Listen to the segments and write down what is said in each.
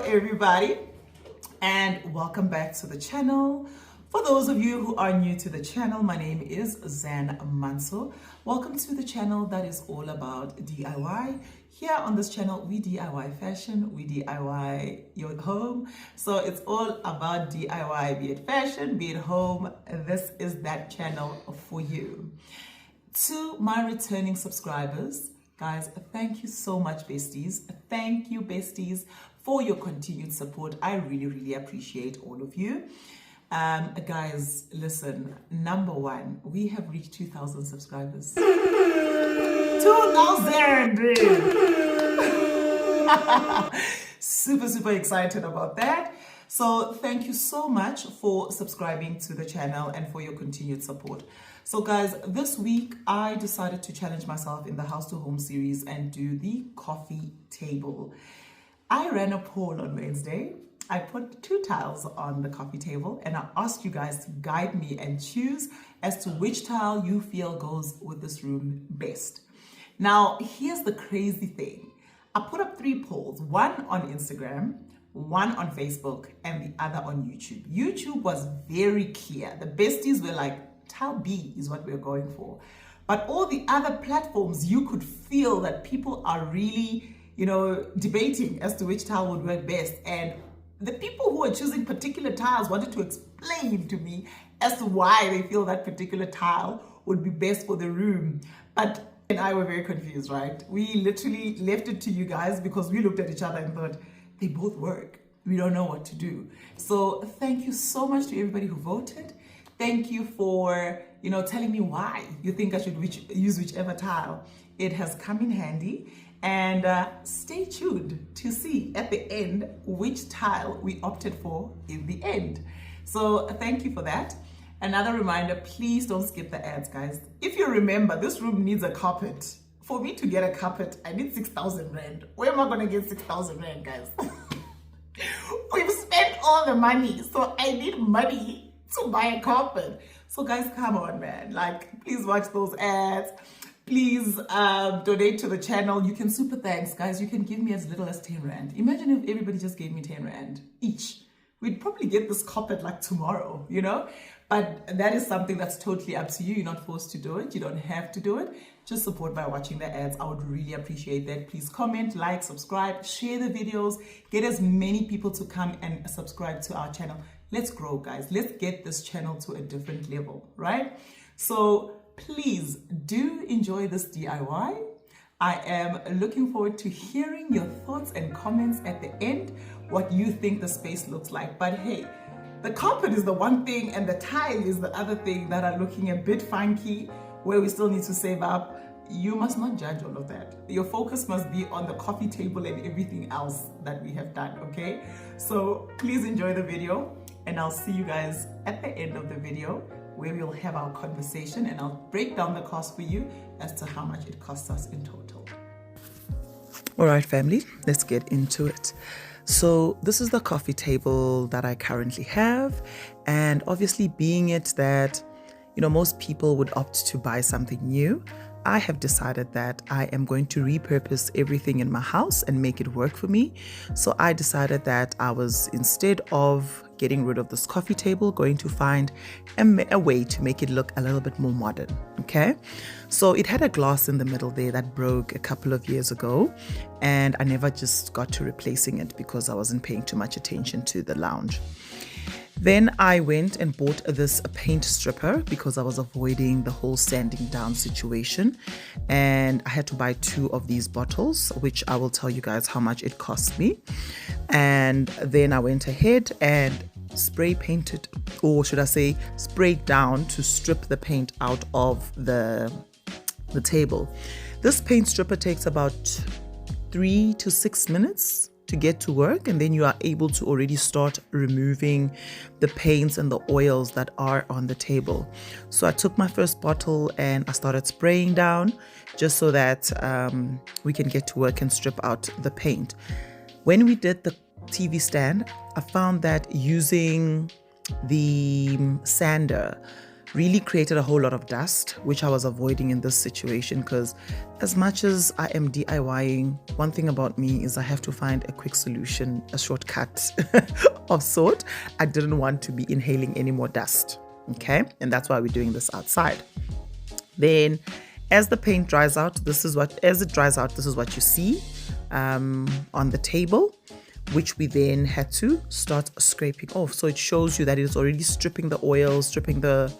Everybody, and welcome back to the channel. For those of you who are new to the channel, my name is Zan Manso. Welcome to the channel that is all about DIY. Here on this channel, we DIY fashion, we DIY your home. So it's all about DIY, be it fashion, be it home. This is that channel for you. To my returning subscribers, guys, thank you so much, besties. Thank you, besties, for your continued support. I really appreciate all of you. Guys, listen, number one, we have reached 2,000 subscribers. 2,000! Super excited about that. So thank you so much for subscribing to the channel and for your continued support. So guys, this week I decided to challenge myself in the House to Home series and do the coffee table. I ran a poll on Wednesday. I put 2 tiles on the coffee table and I asked you guys to guide me and choose as to which tile you feel goes with this room best. Now, here's the crazy thing. I put up 3 polls, one on Instagram, one on Facebook, and the other on YouTube. YouTube was very clear. The besties were like, tile B is what we're going for. But all the other platforms, you could feel that people are really debating as to which tile would work best. And the people who are choosing particular tiles wanted to explain to me as to why they feel that particular tile would be best for the room. But and I were very confused, right? We literally left it to you guys because we looked at each other and thought, they both work. We don't know what to do. So thank you so much to everybody who voted. Thank you for, telling me why you think I should use whichever tile. It has come in handy. And stay tuned to see at the end which tile we opted for in the end. So thank you for that. Another reminder, please don't skip the ads, guys. If you remember, this room needs a carpet. For me to get a carpet, I need 6,000 rand. Where am I going to get 6,000 rand, guys? We've spent all the money, so I need money to buy a carpet. So guys, come on, man. Please watch those ads. Please donate to the channel. You can super thanks, guys. You can give me as little as 10 rand. Imagine if everybody just gave me 10 rand each. We'd probably get this carpet tomorrow, But that is something that's totally up to you. You're not forced to do it. You don't have to do it. Just support by watching the ads. I would really appreciate that. Please comment, like, subscribe, share the videos. Get as many people to come and subscribe to our channel. Let's grow, guys. Let's get this channel to a different level, right? So please do enjoy this DIY. I am looking forward to hearing your thoughts and comments at the end, what you think the space looks like. But hey, the carpet is the one thing and the tile is the other thing that are looking a bit funky, where we still need to save up. You must not judge all of that. Your focus must be on the coffee table and everything else that we have done, okay? So please enjoy the video and I'll see you guys at the end of the video, where we'll have our conversation and I'll break down the cost for you as to how much it costs us in total. All right, family, let's get into it. So this is the coffee table that I currently have. And obviously being it that, most people would opt to buy something new, I have decided that I am going to repurpose everything in my house and make it work for me. So I decided that I was, instead of getting rid of this coffee table, going to find a way to make it look a little bit more modern, okay? So it had a glass in the middle there that broke a couple of years ago, and I never just got to replacing it because I wasn't paying too much attention to the lounge. Then I went and bought this paint stripper because I was avoiding the whole sanding down situation, and I had to buy 2 of these bottles, which I will tell you guys how much it cost me. And then I went ahead and spray painted, or should I say sprayed down, to strip the paint out of the table. This paint stripper takes about 3 to 6 minutes to get to work, and then you are able to already start removing the paints and the oils that are on the table. So I took my first bottle and I started spraying down just so that we can get to work and strip out the paint. When we did the TV stand, I found that using the sander really created a whole lot of dust, which I was avoiding in this situation, because as much as I am DIYing, one thing about me is I have to find a quick solution, a shortcut of sort. I didn't want to be inhaling any more dust, okay? And that's why we're doing this outside. Then as the paint dries out, this is what you see on the table, which we then had to start scraping off. So it shows you that it's already stripping the oil, stripping the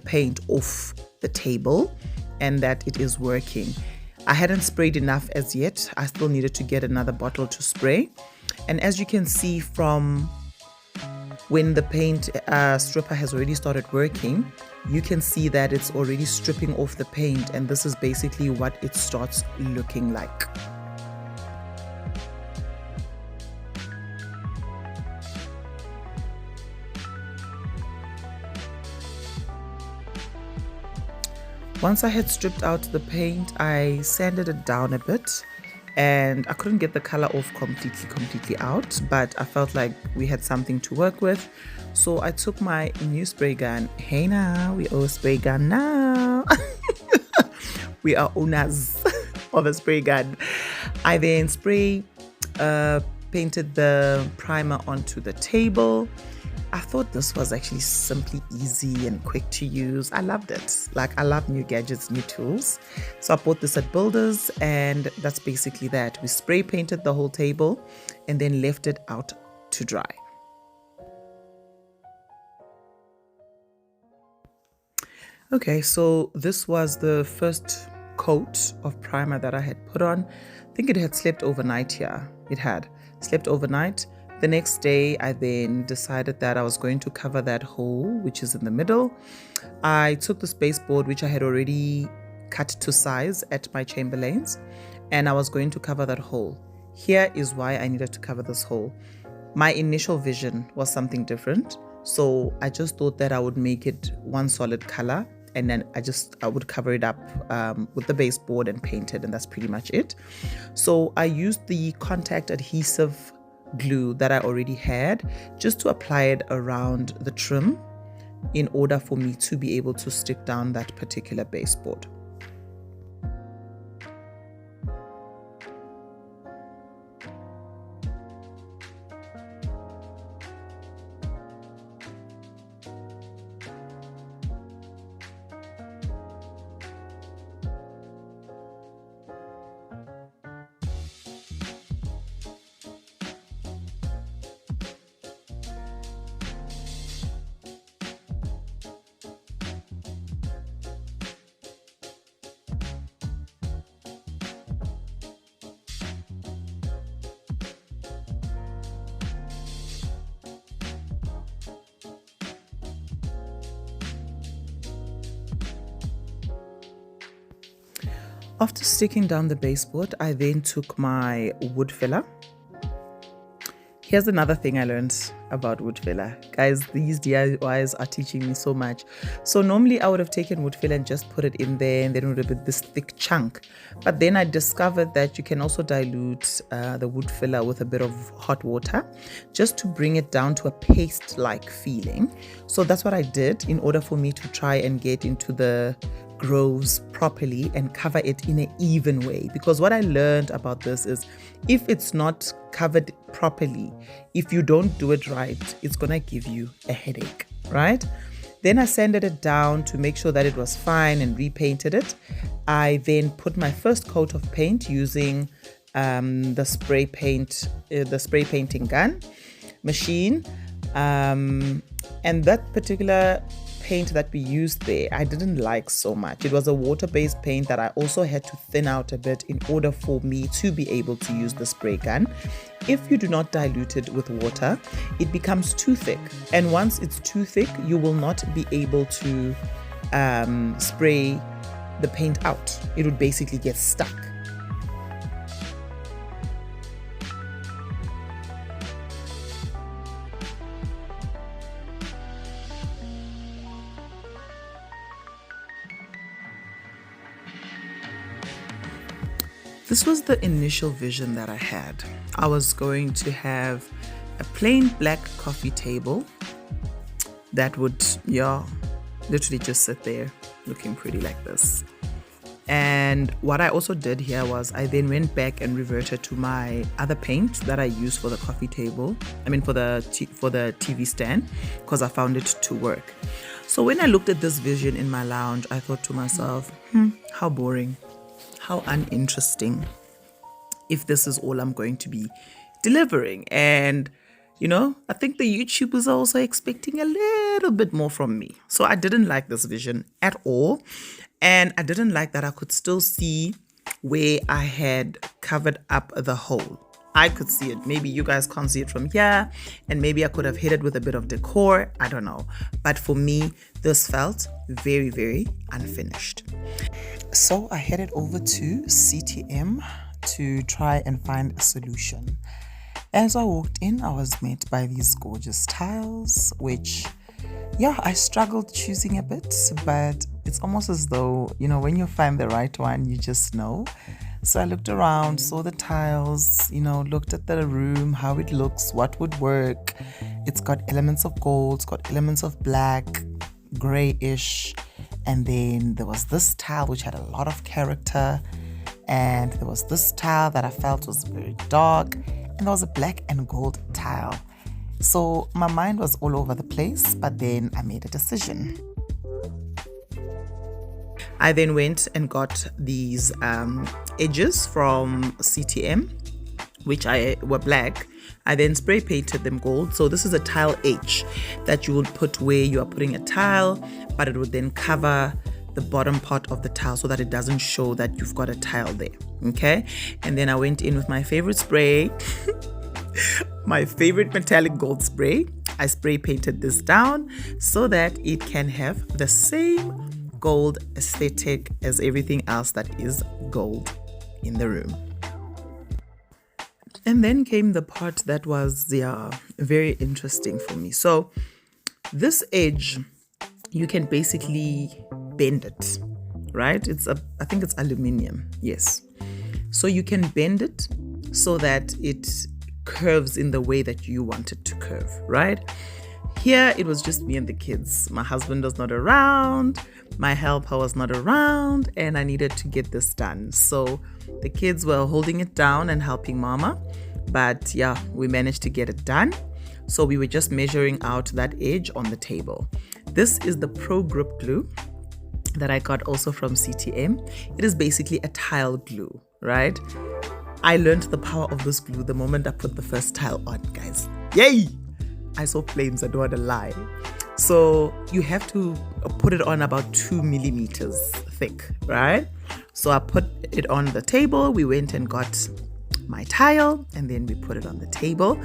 paint off the table, and that it is working. I hadn't sprayed enough as yet. I still needed to get another bottle to spray. And as you can see from when the paint stripper has already started working, you can see that it's already stripping off the paint, and this is basically what it starts looking like. Once I had stripped out the paint, I sanded it down a bit, and I couldn't get the color off completely out, but I felt like we had something to work with. So I took my new spray gun. Hey now, we own a spray gun now. We are owners of a spray gun. I then painted the primer onto the table. I thought this was actually simply easy and quick to use. I loved it. Like, I love new gadgets, new tools. So I bought this at Builders, and that's basically that. We spray painted the whole table and then left it out to dry. Okay, so this was the first coat of primer that I had put on. I think it had slept overnight here. It had slept overnight. The next day, I then decided that I was going to cover that hole, which is in the middle. I took this baseboard, which I had already cut to size at my Chamberlain's, and I was going to cover that hole. Here is why I needed to cover this hole. My initial vision was something different, so I just thought that I would make it one solid color, and then I would cover it up with the baseboard and paint it, and that's pretty much it. So I used the contact adhesive glue that I already had just to apply it around the trim in order for me to be able to stick down that particular baseboard. After sticking down the baseboard, I then took my wood filler. Here's another thing I learned about wood filler. Guys, these DIYs are teaching me so much. So normally I would have taken wood filler and just put it in there, and then it would have been this thick chunk. But then I discovered that you can also dilute the wood filler with a bit of hot water just to bring it down to a paste-like feeling. So that's what I did in order for me to try and get into the grooves properly and cover it in an even way. Because what I learned about this is if it's not covered properly, if you don't do it right, it's gonna give you a headache, right? Then I sanded it down to make sure that it was fine and repainted it. I then put my first coat of paint using the spray painting gun machine, and that particular paint that we used there, I didn't like so much. It was a water-based paint that I also had to thin out a bit in order for me to be able to use the spray gun. If you do not dilute it with water, it becomes too thick. And once it's too thick, you will not be able to spray the paint out. It would basically get stuck. This was the initial vision that I had. I was going to have a plain black coffee table that would, literally just sit there looking pretty like this. And what I also did here was I then went back and reverted to my other paint that I used for the coffee table. For the TV stand, because I found it to work. So when I looked at this vision in my lounge, I thought to myself, how boring. How uninteresting if this is all I'm going to be delivering. And, I think the YouTubers are also expecting a little bit more from me. So I didn't like this vision at all. And I didn't like that I could still see where I had covered up the hole. I could see it. Maybe you guys can't see it from here. And maybe I could have hit it with a bit of decor. I don't know. But for me, this felt very, very unfinished. So I headed over to CTM to try and find a solution. As I walked in, I was met by these gorgeous tiles, which, I struggled choosing a bit, but it's almost as though, when you find the right one, you just know. So I looked around, saw the tiles, looked at the room, how it looks, what would work. It's got elements of gold, it's got elements of black, grayish. And then there was this tile which had a lot of character. And there was this tile that I felt was very dark. And there was a black and gold tile. So my mind was all over the place, but then I made a decision. I then went and got these edges from CTM, which were black. I then spray painted them gold. So this is a tile H that you would put where you are putting a tile, but it would then cover the bottom part of the tile so that it doesn't show that you've got a tile there. Okay. And then I went in with my favorite spray, my favorite metallic gold spray. I spray painted this down so that it can have the same gold aesthetic as everything else that is gold in the room. And then came the part that was very interesting for me. So this edge, you can basically bend it, right? I think it's aluminium, yes. So you can bend it so that it curves in the way that you want it to curve, right? Here, it was just me and the kids. My husband was not around, my helper was not around, and I needed to get this done. So the kids were holding it down and helping mama, but we managed to get it done. So we were just measuring out that edge on the table. This is the Pro Grip glue that I got also from CTM. It is basically a tile glue, right? I learned the power of this glue the moment I put the first tile on, guys. Yay! I saw flames, I don't want to lie. So you have to put it on about 2 millimeters thick, right? So I put it on the table. We went and got my tile and then we put it on the table.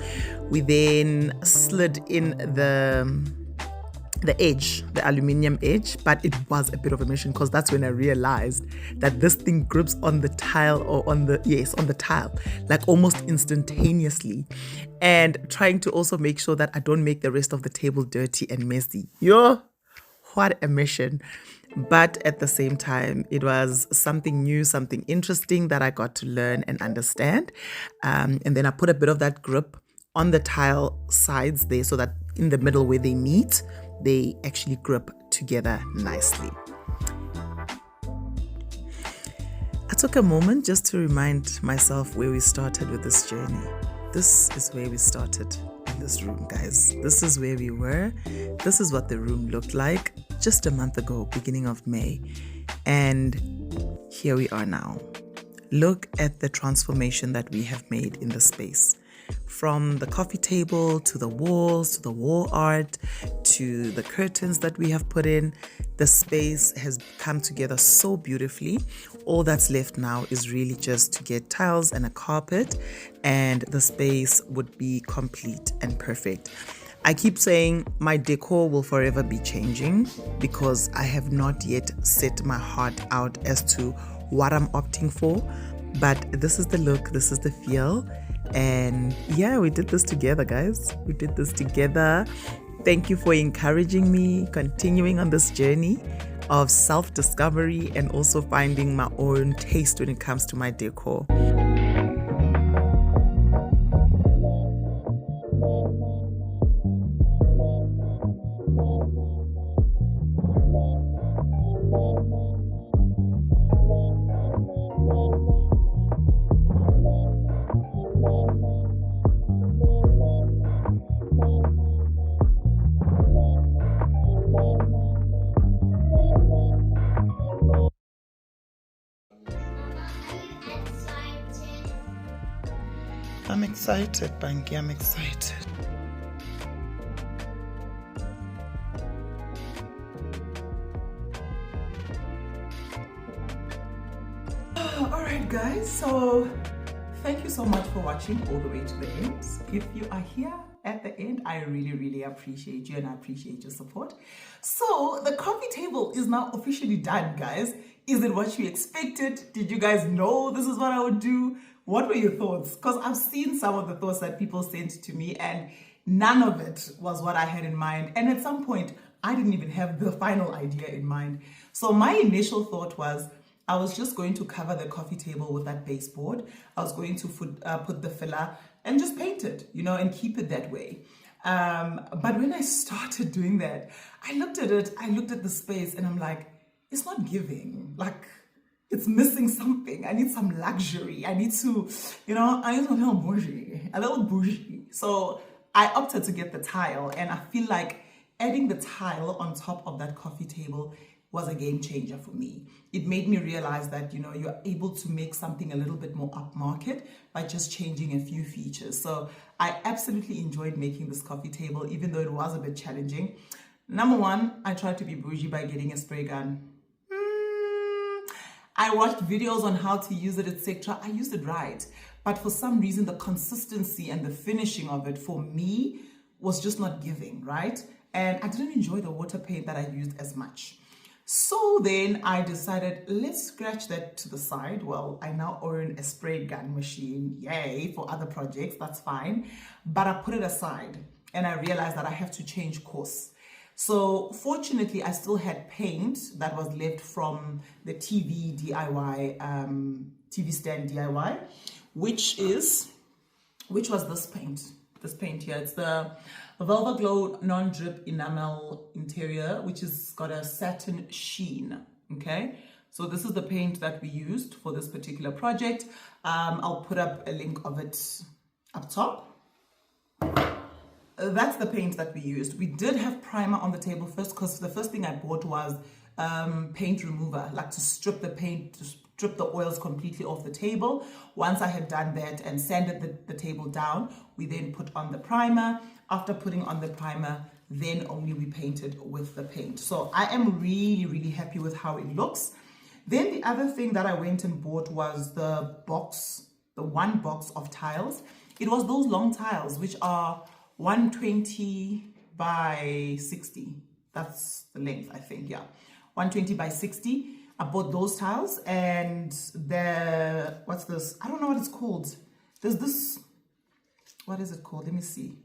We then slid in the edge, the aluminium edge, but it was a bit of a mission because that's when I realized that this thing grips on the tile on the tile, like almost instantaneously, and trying to also make sure that I don't make the rest of the table dirty and messy. What a mission. But at the same time, it was something new, something interesting that I got to learn and understand. And then I put a bit of that grip on the tile sides there so that in the middle where they meet, they actually grip together nicely. I took a moment just to remind myself where we started with this journey. This is where we started in this room, guys. This is where we were. This is what the room looked like just a month ago, beginning of May. And here we are now. Look at the transformation that we have made in the space. from the coffee table to the walls, to the wall art, to the curtains that we have put in. The space has come together so beautifully. All that's left now is really just to get tiles and a carpet, and the space would be complete and perfect. I keep saying my decor will forever be changing because I have not yet set my heart out as to what I'm opting for. But this is the look, this is the feel. And yeah, we did this together, guys. We did this together. Thank you for encouraging me, continuing on this journey of self-discovery and also finding my own taste when it comes to my decor. I'm excited, Banky. I'm excited. All right, guys. So thank you so much for watching all the way to the end. If you are here at the end, I really, really appreciate you and I appreciate your support. So the coffee table is now officially done, guys. Is it what you expected? Did you guys know this is what I would do? What were your thoughts? Because I've seen some of the thoughts that people sent to me and none of it was what I had in mind. And at some point, I didn't even have the final idea in mind. So my initial thought was, I was just going to cover the coffee table with that baseboard. I was going to put the filler and just paint it, you know, and keep it that way. But when I started doing that, I looked at it, I looked at the space and I'm like, it's not giving. Like, it's missing something. I need some luxury. I need to, you know, I need something a little bougie. So I opted to get the tile, and I feel like adding the tile on top of that coffee table was a game changer for me. It made me realize that, you know, you're able to make something a little bit more upmarket by just changing a few features. So I absolutely enjoyed making this coffee table, even though it was a bit challenging. Number one, I tried to be bougie by getting a spray gun. I watched videos on how to use it, etc. I used it right. But for some reason, the consistency and the finishing of it for me was just not giving, right? And I didn't enjoy the water paint that I used as much. So then I decided, let's scratch that to the side. Well, I now own a spray gun machine, yay, for other projects, that's fine. But I put it aside and I realized that I have to change course. So fortunately, I still had paint that was left from the TV DIY, TV stand DIY, which was this paint. This paint here. It's the Velvet Glow non-drip enamel interior, which has got a satin sheen. Okay, so this is the paint that we used for this particular project. I'll put up a link of it up top. That's the paint that we used. We did have primer on the table first because the first thing I bought was paint remover, like to strip the paint, to strip the oils completely off the table. Once I had done that and sanded the table down, we then put on the primer. After putting on the primer, then only we painted with the paint. So I am really, really happy with how it looks. Then the other thing that I went and bought was the one box of tiles. It was those long tiles, which are 120 by 60. That's the length, I think, yeah. 120 by 60. I bought those tiles, and what's this? I don't know what it's called. There's this, what is it called? Let me see.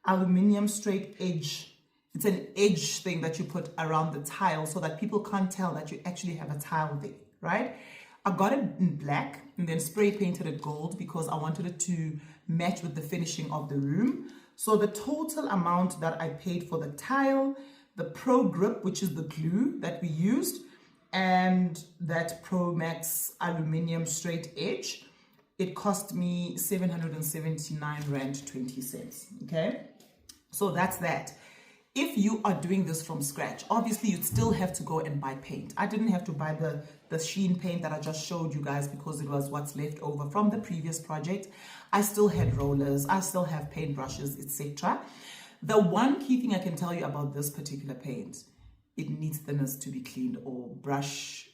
Aluminium straight edge. It's an edge thing that you put around the tile so that people can't tell that you actually have a tile there, right? I got it in black and then spray painted it gold because I wanted it to match with the finishing of the room. So the total amount that I paid for the tile, the Pro Grip, which is the glue that we used, and that Pro Max aluminium straight edge, it cost me 779 Rand 20 cents. Okay, so that's that. If you are doing this from scratch, obviously you'd still have to go and buy paint. I didn't have to buy the sheen paint that I just showed you guys because it was what's left over from the previous project. I still had rollers, I still have paint brushes, etc. The one key thing I can tell you about this particular paint, it needs thinners to be cleaned, or brush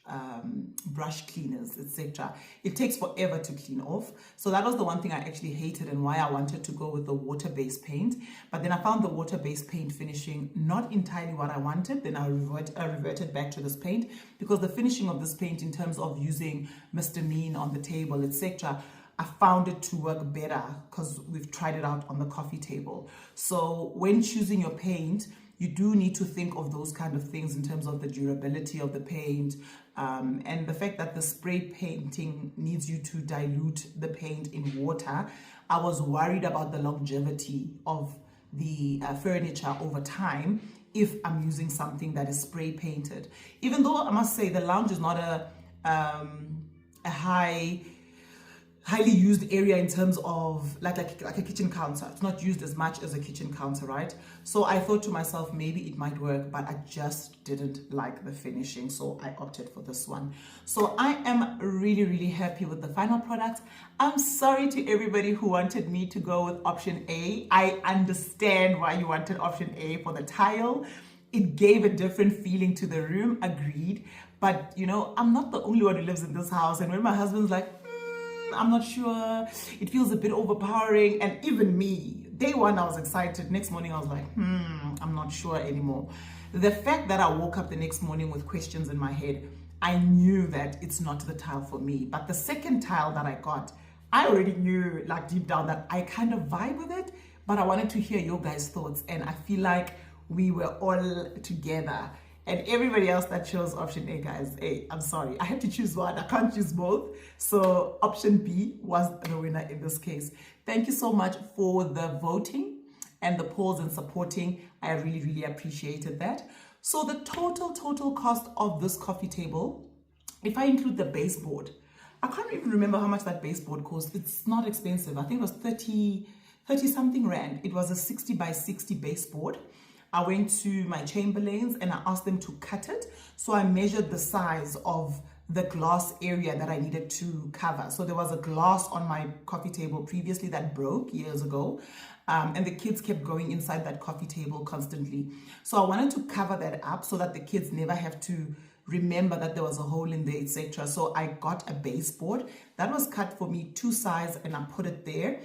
cleaners, etc. It takes forever to clean off. So that was the one thing I actually hated and why I wanted to go with the water-based paint. But then I found the water-based paint finishing not entirely what I wanted. Then I reverted back to this paint because the finishing of this paint in terms of using Mr. Mean on the table, etc., I found it to work better because we've tried it out on the coffee table. So when choosing your paint, you do need to think of those kind of things in terms of the durability of the paint, and the fact that the spray painting needs you to dilute the paint in water. I was worried about the longevity of the furniture over time if I'm using something that is spray painted. Even though I must say the lounge is not a highly used area in terms of like a kitchen counter. It's not used as much as a kitchen counter, right? So I thought to myself, maybe it might work, but I just didn't like the finishing, so I opted for this one. So I am really happy with the final product. I'm sorry to everybody who wanted me to go with option A. I understand why you wanted option A for the tile. It gave a different feeling to the room, agreed. But you know, I'm not the only one who lives in this house, and when my husband's like, I'm not sure, it feels a bit overpowering, and even me, day one I was excited, next morning I was like, I'm not sure anymore. The fact that I woke up the next morning with questions in my head, I knew that it's not the tile for me. But the second tile that I got, I already knew like deep down that I kind of vibe with it, but I wanted to hear your guys' thoughts, and I feel like we were all together. And everybody else that chose option A, guys, hey, I'm sorry, I had to choose one. I can't choose both. So option B was the winner in this case. Thank you so much for the voting and the polls and supporting. I really appreciated that. So the total cost of this coffee table, if I include the baseboard, I can't even remember how much that baseboard cost. It's not expensive. I think it was 30 something rand. It was a 60 by 60 baseboard. I went to my Chamberlains and I asked them to cut it. So I measured the size of the glass area that I needed to cover. So there was a glass on my coffee table previously that broke years ago. And the kids kept going inside that coffee table constantly. So I wanted to cover that up so that the kids never have to remember that there was a hole in there, etc. So I got a baseboard that was cut for me 2 sides and I put it there.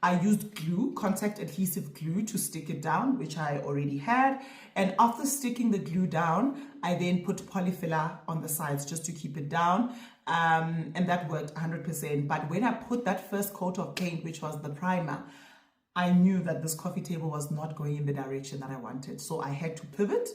I used glue, contact adhesive glue, to stick it down, which I already had. And after sticking the glue down, I then put polyfiller on the sides just to keep it down. And that worked 100%. But when I put that first coat of paint, which was the primer, I knew that this coffee table was not going in the direction that I wanted. So I had to pivot.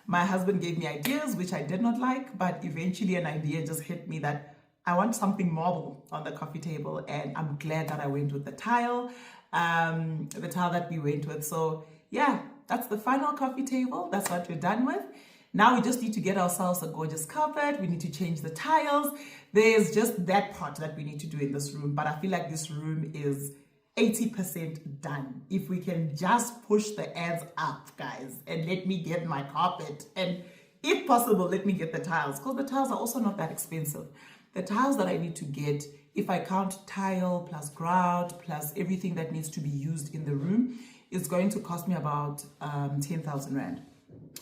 My husband gave me ideas, which I did not like, but eventually an idea just hit me that I want something marble on the coffee table, and I'm glad that I went with the tile that we went with. So yeah, that's the final coffee table. That's what we're done with. Now we just need to get ourselves a gorgeous carpet. We need to change the tiles. There's just that part that we need to do in this room, but I feel like this room is 80% done. If we can just push the ends up, guys, and let me get my carpet, and if possible, let me get the tiles, because the tiles are also not that expensive. The tiles that I need to get, if I count tile plus grout plus everything that needs to be used in the room, is going to cost me about 10,000 rand.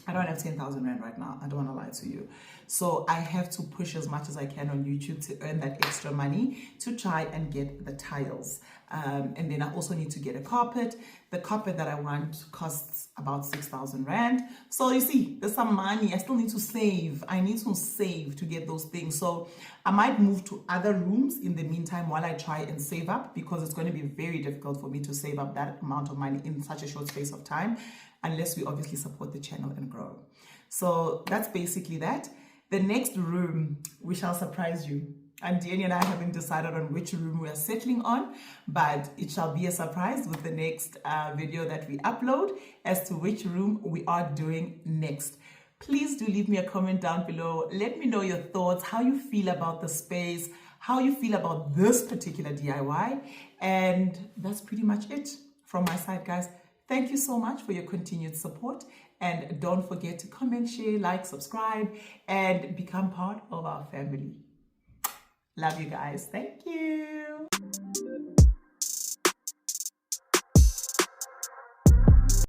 I don't have 10,000 rand right now. I don't want to lie to you. So I have to push as much as I can on YouTube to earn that extra money to try and get the tiles. And then I also need to get a carpet. The carpet that I want costs about 6,000 rand. So you see, there's some money. I still need to save. I need to save to get those things. So I might move to other rooms in the meantime while I try and save up, because it's going to be very difficult for me to save up that amount of money in such a short space of time, unless we obviously support the channel and grow. So that's basically that. The next room, we shall surprise you. And Danny and I haven't decided on which room we are settling on, but it shall be a surprise with the next video that we upload as to which room we are doing next. Please do leave me a comment down below. Let me know your thoughts, how you feel about the space, how you feel about this particular DIY. And that's pretty much it from my side, guys. Thank you so much for your continued support, And don't forget to comment, share, like, subscribe, and become part of our family. Love you guys. Thank you.